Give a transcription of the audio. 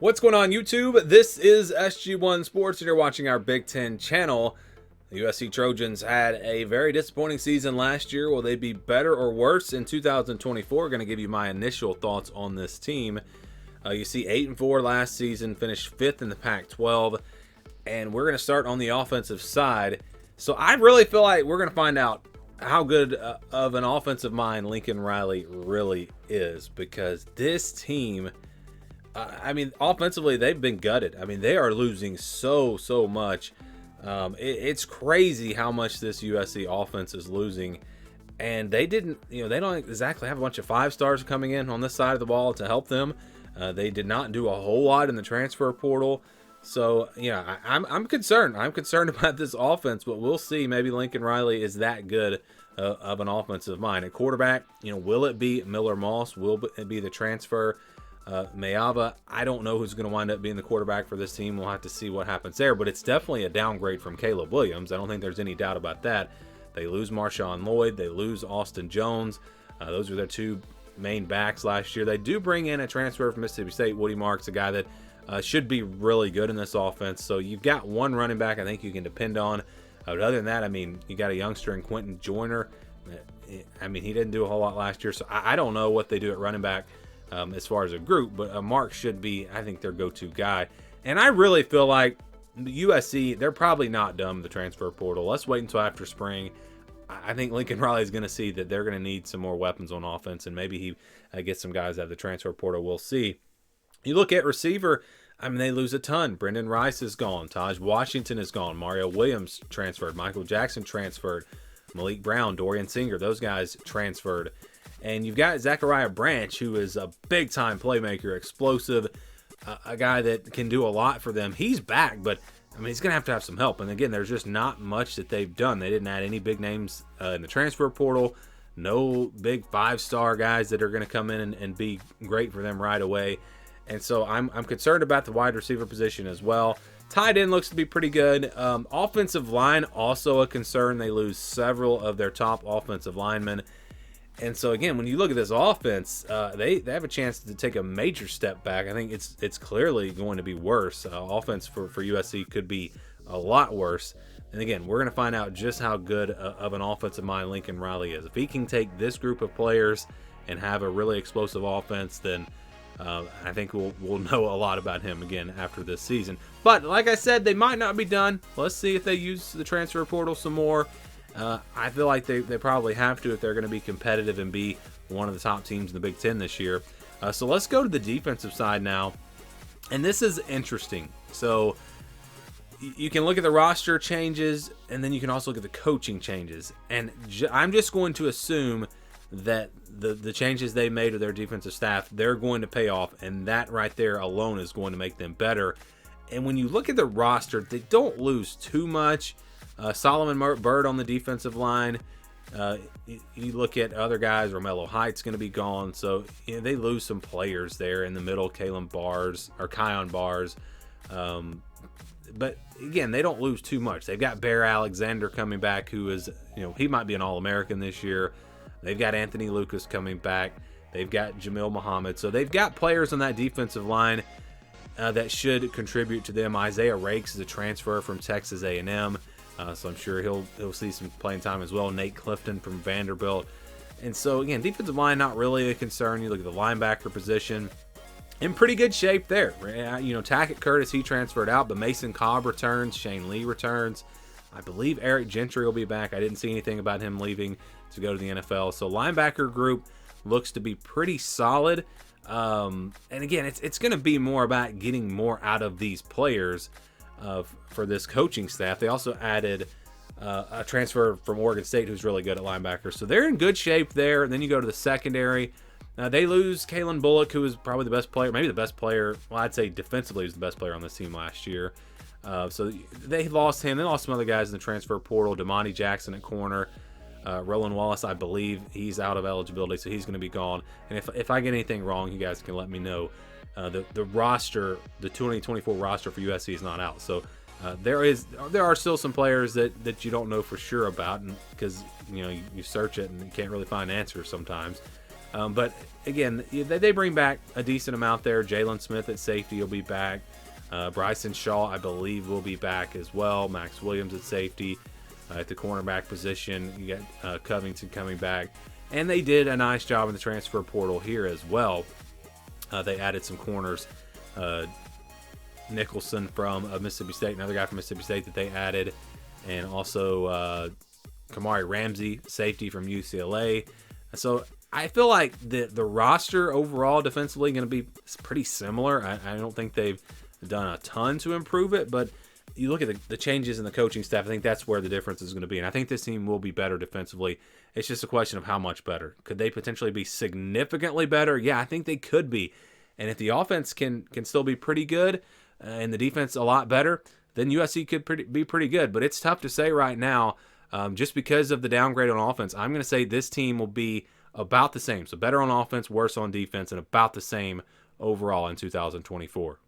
What's going on, YouTube? This is SG1 Sports, and you're watching our Big Ten channel. The USC Trojans had a very disappointing season last year. Will they be better or worse in 2024? Going to give you my initial thoughts on this team. You see 8-4 last season, finished 5th in the Pac-12, and we're going to start on the offensive side. So I really feel like we're going to find out how good of an offensive mind Lincoln Riley really is, because this team, offensively, they've been gutted. They are losing so much. It's crazy how much this USC offense is losing. And they don't exactly have a bunch of 5-stars coming in on this side of the ball to help them. They did not do a whole lot in the transfer portal. So, I'm concerned. I'm concerned about this offense, but we'll see. Maybe Lincoln Riley is that good of an offensive mind. At quarterback, will it be Miller Moss? Will it be the transfer? Mayava, I don't know who's going to wind up being the quarterback for this team. We'll have to see what happens there, but it's definitely a downgrade from Caleb Williams. I don't think there's any doubt about that. They lose Marshawn Lloyd. They lose Austin Jones. Those are their two main backs last year. They do bring in a transfer from Mississippi State, Woody Marks, a guy that should be really good in this offense. So you've got one running back I think you can depend on. But other than that, you got a youngster in Quentin Joyner. He didn't do a whole lot last year, so I don't know what they do at running back. As far as a group, but Mark should be, I think, their go-to guy. And I really feel like the USC, they're probably not done with the transfer portal. Let's wait until after spring. I think Lincoln Riley is going to see that they're going to need some more weapons on offense, and maybe he gets some guys out of the transfer portal. We'll see. You look at receiver, they lose a ton. Brendan Rice is gone. Taj Washington is gone. Mario Williams transferred. Michael Jackson transferred. Malik Brown, Dorian Singer, those guys transferred. And you've got Zachariah Branch, who is a big-time playmaker, explosive, a guy that can do a lot for them. He's back, but he's going to have some help. And again, there's just not much that they've done. They didn't add any big names in the transfer portal. No big 5-star guys that are going to come in and be great for them right away. And so I'm concerned about the wide receiver position as well. Tight end looks to be pretty good. Offensive line, also a concern. They lose several of their top offensive linemen. And so, again, when you look at this offense, they have a chance to take a major step back. I think it's clearly going to be worse. Offense for USC could be a lot worse. And, again, we're going to find out just how good of an offensive mind Lincoln Riley is. If he can take this group of players and have a really explosive offense, then I think we'll know a lot about him again after this season. But, like I said, they might not be done. Let's see if they use the transfer portal some more. I feel like they probably have to if they're going to be competitive and be one of the top teams in the Big Ten this year. So let's go to the defensive side now. And this is interesting. So you can look at the roster changes, and then you can also look at the coaching changes. And I'm just going to assume that the changes they made to their defensive staff, they're going to pay off. And that right there alone is going to make them better. And when you look at the roster, they don't lose too much. Solomon Byrd on the defensive line. You look at other guys, Romello Height's going to be gone. So they lose some players there in the middle, Kion Bars. But again, they don't lose too much. They've got Bear Alexander coming back, who is, he might be an All-American this year. They've got Anthony Lucas coming back. They've got Jamil Muhammad. So they've got players on that defensive line that should contribute to them. Isaiah Rakes is a transfer from Texas A&M. So I'm sure he'll see some playing time as well. Nate Clifton from Vanderbilt. And so, again, defensive line, not really a concern. You look at the linebacker position, in pretty good shape there. Tackett Curtis, he transferred out, but Mason Cobb returns. Shane Lee returns. I believe Eric Gentry will be back. I didn't see anything about him leaving to go to the NFL. So linebacker group looks to be pretty solid. And, again, it's going to be more about getting more out of these players for this coaching staff. They also added a transfer from Oregon State who's really good at linebacker. So they're in good shape there. And then you go to the secondary. They lose Kalen Bullock, who was probably the best player, maybe the best player. Well, I'd say defensively he was the best player on this team last year. So they lost him. They lost some other guys in the transfer portal. Damani Jackson at corner. Roland Wallace, I believe he's out of eligibility, so he's going to be gone. And if I get anything wrong, you guys can let me know. The roster, the 2024 roster for USC is not out. So there are still some players that you don't know for sure about, because you search it and you can't really find answers sometimes. But again, they bring back a decent amount there. Jalen Smith at safety will be back. Bryson Shaw, I believe, will be back as well. Max Williams at safety. At the cornerback position, you got Covington coming back. And they did a nice job in the transfer portal here as well. They added some corners. Nicholson from Mississippi State, another guy from Mississippi State that they added. And also Kamari Ramsey, safety from UCLA. So I feel like the roster overall defensively going to be pretty similar. I don't think they've done a ton to improve it, but you look at the changes in the coaching staff, I think that's where the difference is going to be. And I think this team will be better defensively. It's just a question of how much better. Could they potentially be significantly better? Yeah, I think they could be. And if the offense can still be pretty good and the defense a lot better, then USC could be pretty good. But it's tough to say right now just because of the downgrade on offense. I'm going to say this team will be about the same. So better on offense, worse on defense, and about the same overall in 2024.